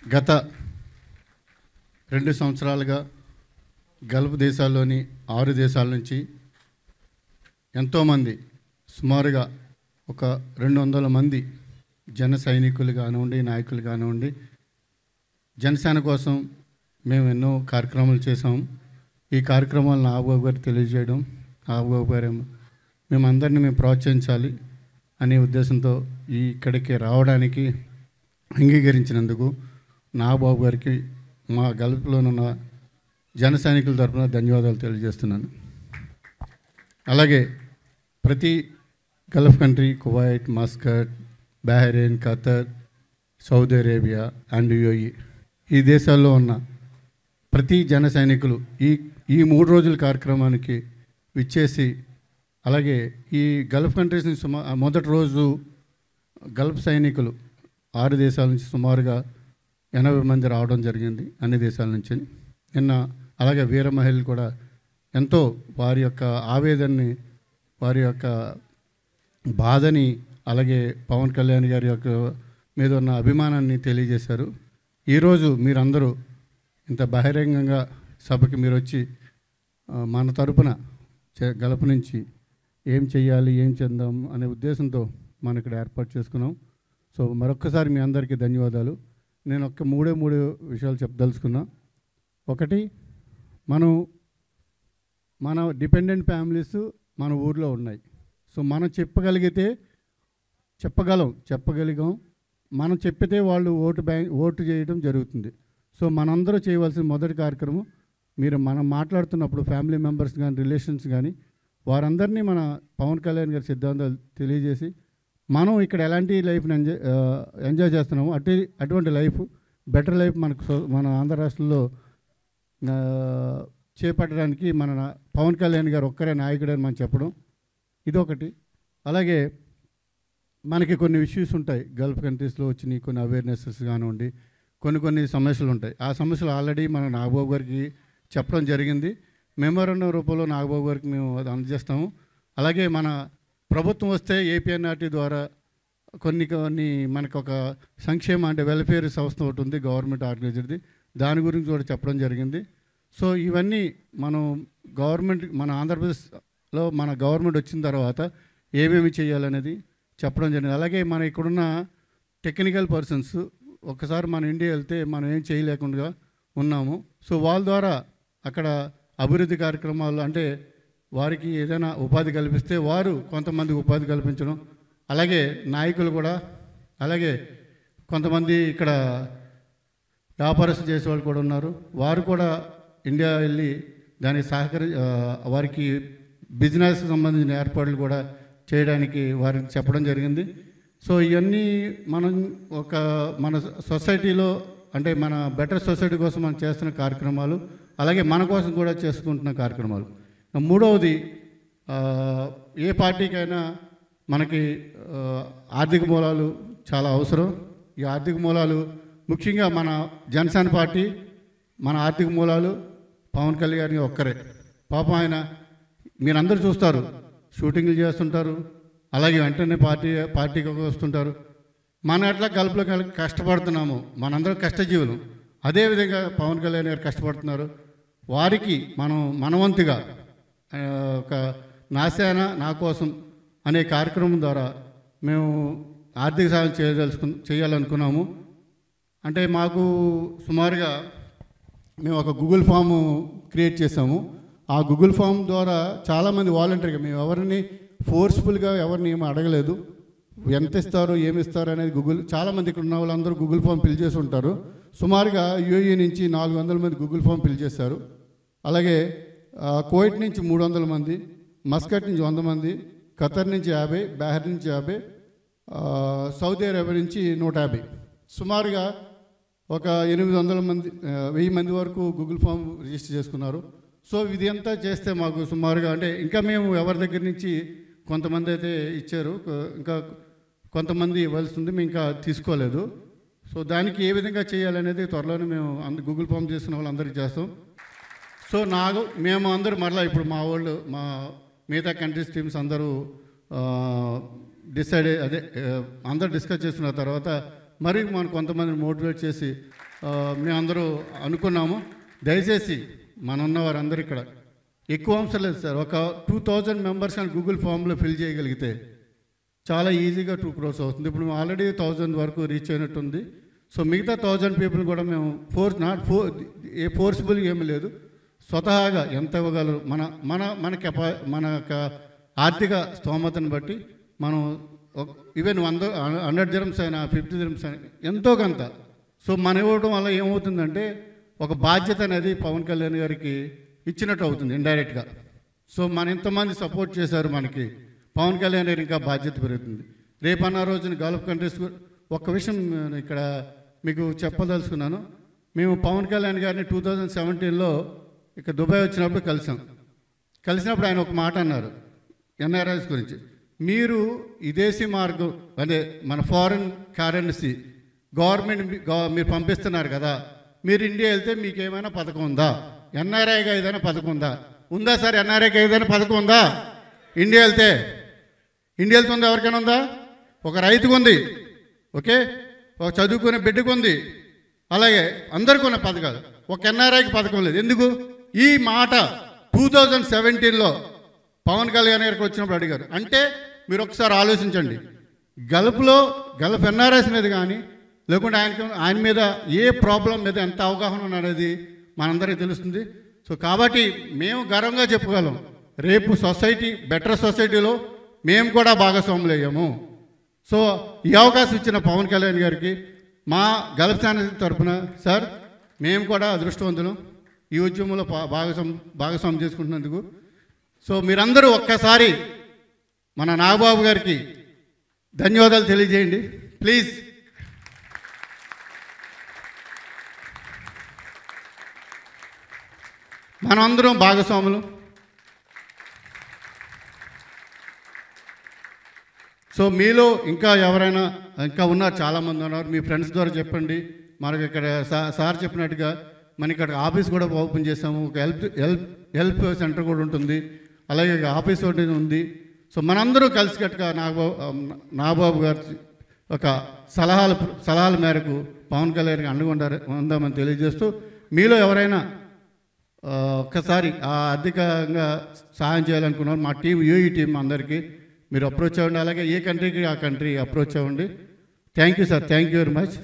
గత 2 సంవత్సరాలుగా గల్ఫ్ దేశాల్లోని 6 దేశాల నుంచి ఎంతోమంది సుమారుగా ఒక 200 మంది జన సైనికులు కానివ్వండి, నాయకులు కానివ్వండి, జనసేన కోసం మేము ఎన్నో కార్యక్రమాలు చేసాము. ఈ కార్యక్రమాలను నాగబాబు గారికి తెలియజేయడం, నాగబాబు గారు మేమందరినీ మేము ప్రోత్సహించాలి అనే ఉద్దేశంతో ఇక్కడికి రావడానికి అంగీకరించినందుకు నాగబాబు గారికి మా గల్ఫ్లోనున్న జన సైనికుల తరఫున ధన్యవాదాలు తెలియజేస్తున్నాను. అలాగే ప్రతి Gulf country, Kuwait, Muscat, Bahrain, Qatar, Saudi Arabia and UAE ఈ దేశాల్లో ఉన్న ప్రతి జన సైనికులు ఈ 3 రోజుల కార్యక్రమానికి విచ్చేసి, అలాగే ఈ గల్ఫ్ కంట్రీస్ నుంచి మొదటి రోజు గల్ఫ్ సైనికులు 6 దేశాల నుంచి సుమారుగా 80 మంది రావడం జరిగింది, అన్ని దేశాల నుంచి. నిన్న అలాగే వీర మహిళలు కూడా ఎంతో వారి యొక్క ఆవేదనని, వారి యొక్క బాధని, అలాగే పవన్ కళ్యాణ్ గారి యొక్క మీద ఉన్న అభిమానాన్ని తెలియజేశారు. ఈరోజు మీరందరూ ఇంత బహిరంగంగా సభకి మీరు వచ్చి మన తరపున గల్ఫ్ నుంచి ఏం చెయ్యాలి, ఏం చేద్దాం అనే ఉద్దేశంతో మనం ఇక్కడ ఏర్పాటు చేసుకున్నాం. సో మరొక్కసారి మీ అందరికీ ధన్యవాదాలు. నేను మూడే విషయాలు చెప్పదలుచుకున్నా. ఒకటి, మన డిపెండెంట్ ఫ్యామిలీస్ మన ఊర్లో ఉన్నాయి. సో మనం చెప్పగలిగాం. మనం చెప్పితే వాళ్ళు ఓటు చేయడం జరుగుతుంది. సో మనందరూ చేయవలసిన మొదటి కార్యక్రమం, మనం మాట్లాడుతున్నప్పుడు ఫ్యామిలీ మెంబర్స్ కానీ, రిలేషన్స్ కానీ, వారందరినీ మన పవన్ కళ్యాణ్ గారి సిద్ధాంతాలు తెలియజేసి మనం ఇక్కడ ఎలాంటి లైఫ్ని ఎంజాయ్ చేస్తున్నాము, అటువంటి లైఫ్, బెటర్ లైఫ్ మన ఆంధ్ర రాష్ట్రంలో చేపట్టడానికి మన పవన్ కళ్యాణ్ గారు ఒక్కరే నాయకుడని మనం చెప్పడం, ఇదొకటి. అలాగే మనకి కొన్ని ఇష్యూస్ ఉంటాయి గల్ఫ్ కంట్రీస్లో వచ్చినాయి, కొన్ని అవేర్నెసెస్ కానివ్వండి, కొన్ని సమస్యలు ఉంటాయి. ఆ సమస్యలు ఆల్రెడీ మన నాగబాబు గారికి చెప్పడం జరిగింది. మెమోరాండం రూపంలో నాగబాబు గారికి మేము అది అందజేస్తాము. అలాగే మన ప్రభుత్వం వస్తే ఏపీఎన్ఆర్టీ ద్వారా కొన్ని మనకు ఒక సంక్షేమ అంటే వెల్ఫేర్ సంస్థ ఒకటి ఉంది, గవర్నమెంట్ ఆర్గనైజ్డ్ది, దాని గురించి కూడా చెప్పడం జరిగింది. సో ఇవన్నీ మన ఆంధ్రప్రదేశ్లో మన గవర్నమెంట్ వచ్చిన తర్వాత ఏమేమి చేయాలనేది చెప్పడం జరిగింది. అలాగే మన ఇక్కడున్న టెక్నికల్ పర్సన్స్ ఒకసారి మన ఇండియా వెళ్తే మనం ఏం చేయలేకుండా ఉన్నాము. సో వాళ్ళ ద్వారా అక్కడ అభివృద్ధి కార్యక్రమాలు, అంటే వారికి ఏదైనా ఉపాధి కల్పిస్తే వారు కొంతమందికి ఉపాధి కల్పించడం, అలాగే నాయకులు కూడా, అలాగే కొంతమంది ఇక్కడ వ్యాపారస్తులు చేసేవాళ్ళు కూడా ఉన్నారు, వారు కూడా ఇండియా వెళ్ళి దానికి వారికి బిజినెస్కి సంబంధించిన ఏర్పాట్లు కూడా చేయడానికి వారికి చెప్పడం జరిగింది. సో ఇవన్నీ మన సొసైటీలో, అంటే మన బెటర్ సొసైటీ కోసం మనం చేస్తున్న కార్యక్రమాలు, అలాగే మన కోసం కూడా చేసుకుంటున్న కార్యక్రమాలు. మూడవది, ఏ పార్టీకైనా మనకి ఆర్థిక మూలాలు చాలా అవసరం. ఈ ఆర్థిక మూలాలు ముఖ్యంగా మన జనసేన పార్టీ, మన ఆర్థిక మూలాలు పవన్ కళ్యాణ్ గారిని ఒక్కరే. పాపం ఆయన మీరందరూ చూస్తారు, షూటింగ్లు చేస్తుంటారు, అలాగే వెంటనే పార్టీకి వస్తుంటారు. మన ఎట్లా గల్ఫ్లో కష్టపడుతున్నాము, మనందరం కష్టజీవులు, అదేవిధంగా పవన్ కళ్యాణ్ గారు కష్టపడుతున్నారు. వారికి మనవంతుగా ఒక నాసేన నా కోసం అనే కార్యక్రమం ద్వారా మేము ఆర్థిక సాయం చేయాలనుకున్నాము. అంటే మాకు సుమారుగా మేము ఒక గూగుల్ ఫామ్ క్రియేట్ చేసాము. ఆ గూగుల్ ఫామ్ ద్వారా చాలామంది వాలంటరీగా, మేము ఎవరిని ఫోర్స్ఫుల్గా ఎవరిని ఏమీ అడగలేదు, ఎంత ఇస్తారు, ఏమి ఇస్తారు అనేది చాలామంది ఇక్కడ ఉన్న వాళ్ళందరూ గూగుల్ ఫామ్ ఫిల్ చేసి ఉంటారు. సుమారుగా యుఏఈ నుంచి 400 మంది గూగుల్ ఫామ్ ఫిల్ చేశారు. అలాగే కువైట్ నుంచి 300 మంది, మస్కట్ నుంచి 100 మంది, ఖతర్ నుంచి 50, బహ్రెయిన్ నుంచి 50, సౌదీ అరేబియా నుంచి 150, సుమారుగా ఒక 800 మంది, 1000 మంది వరకు గూగుల్ ఫామ్ రిజిస్టర్ చేసుకున్నారు. సో ఇది అంతా చేస్తే మాకు సుమారుగా, అంటే ఇంకా మేము ఎవరి దగ్గర నుంచి కొంతమంది అయితే ఇచ్చారు, ఇంకా కొంతమంది ఇవ్వాల్సి ఉంది, మేము ఇంకా తీసుకోలేదు. సో దానికి ఏ విధంగా చేయాలనేది త్వరలోనే మేము గూగుల్ ఫామ్ చేసుకున్న వాళ్ళు అందరికీ చేస్తాం. సో మేము అందరూ మరలా ఇప్పుడు మా మిగతా కంట్రీస్ టీమ్స్ అందరూ అందరూ డిస్కస్ చేసుకున్న తర్వాత మరి మనం కొంతమందిని మోటివేట్ చేసి మేమందరూ అనుకున్నాము. దయచేసి మన వారందరూ ఇక్కడ ఎక్కువ అవసరం లేదు సార్. ఒక 2000 మెంబర్స్ అని గూగుల్ ఫామ్లో ఫిల్ చేయగలిగితే చాలా ఈజీగా 2 crores అవుతుంది. ఇప్పుడు మేము ఆల్రెడీ 1000 వరకు రీచ్ అయినట్టుంది. సో మిగతా 1000 పీపుల్ కూడా మేము ఫోర్స్ఫుల్ ఏమీ లేదు, స్వతహాగా ఎంత ఇవ్వగలరు మన యొక్క ఆర్థిక స్తోమతను బట్టి మనం ఈవెన్ 100 dirhams అయినా 50 dirhams అయినా ఎంతో కొంత. సో మనం ఇవ్వడం వల్ల ఏమవుతుందంటే ఒక బాధ్యత అనేది పవన్ కళ్యాణ్ గారికి ఇచ్చినట్టు అవుతుంది ఇండైరెక్ట్గా. సో మన ఇంతమంది సపోర్ట్ చేశారు, మనకి పవన్ కళ్యాణ్ గారు ఇంకా బాధ్యత పెరుగుతుంది. రేపన్న రోజున గల్ఫ్ కంట్రీస్ ఒక్క విషయం ఇక్కడ మీకు చెప్పదలుచుకున్నాను. మేము పవన్ కళ్యాణ్ గారిని 2017లో ఇక్కడ దుబాయ్ వచ్చినప్పుడు కలిసినప్పుడు ఆయన ఒక మాట అన్నారు ఎన్ఆర్ఐస్ గురించి. మీరు విదేశీ మార్గం అదే మన ఫారిన్ కరెన్సీ గవర్నమెంట్ మీరు పంపిస్తున్నారు కదా, మీరు ఇండియా వెళ్తే మీకు ఏమైనా పథకం ఉందా? ఎన్ఆర్ఐగా ఏదైనా పథకం ఉందా? ఉందా సార్? ఎన్ఆర్ఐగా ఏదైనా పథకం ఉందా? ఇండియా వెళ్తే ఉందా? ఎవరికైనా ఉందా? ఒక రైతుకు ఉంది, ఓకే, ఒక చదువుకునే బిడ్డకు ఉంది, అలాగే అందరికీ ఉన్న పథకాలు. ఒక ఎన్ఆర్ఐకి పథకం లేదు. ఎందుకు? ఈ మాట 2017లో పవన్ కళ్యాణ్ గారికి వచ్చినప్పుడు అడిగారు. అంటే మీరు ఒకసారి ఆలోచించండి, గల్ఫ్ ఎన్ఆర్ఐస్ మీద కానీ లేకుంటే ఆయన మీద ఏ ప్రాబ్లం మీద ఎంత అవగాహన ఉన్నది మనందరికీ తెలుస్తుంది. సో కాబట్టి మేము గర్వంగా చెప్పుకోగలం, రేపు బెటర్ సొసైటీలో మేము కూడా భాగస్వాములు అయ్యాము. సో ఈ అవకాశం ఇచ్చిన పవన్ కళ్యాణ్ గారికి మా గల్ఫ్ ఛానల్ తరఫున సార్ మేము కూడా అదృష్టవంతులు ఈ ఉద్యమంలో భాగస్వామ్యం చేసుకుంటున్నందుకు. సో మీరందరూ ఒక్కసారి మన నాగబాబు గారికి ధన్యవాదాలు తెలియజేయండి ప్లీజ్. మనమందరం భాగస్వాములు. సో మీలో ఇంకా ఎవరైనా ఇంకా ఉన్నారు, చాలామంది ఉన్నారు, మీ ఫ్రెండ్స్ ద్వారా చెప్పండి. మనకి ఇక్కడ సార్ చెప్పినట్టుగా మన ఇక్కడ ఆఫీస్ కూడా ఓపెన్ చేసాము, ఒక హెల్ప్ సెంటర్ కూడా ఉంటుంది, అలాగే ఆఫీస్ ఒకటి ఉంది. సో మనందరూ కలిసికట్టుగా నాగబాబు గారి ఒక సలహాల మేరకు పవన్ కళ్యాణ్కి అండగా ఉందామని తెలియజేస్తూ, మీలో ఎవరైనా ఒక్కసారి ఆర్థికంగా సహాయం చేయాలనుకున్నారు మా టీం యూఈ టీం అందరికీ మీరు అప్రోచ్ అవ్వండి. అలాగే ఏ కంట్రీకి ఆ కంట్రీ అప్రోచ్ అవ్వండి. Thank you sir, thank you very much.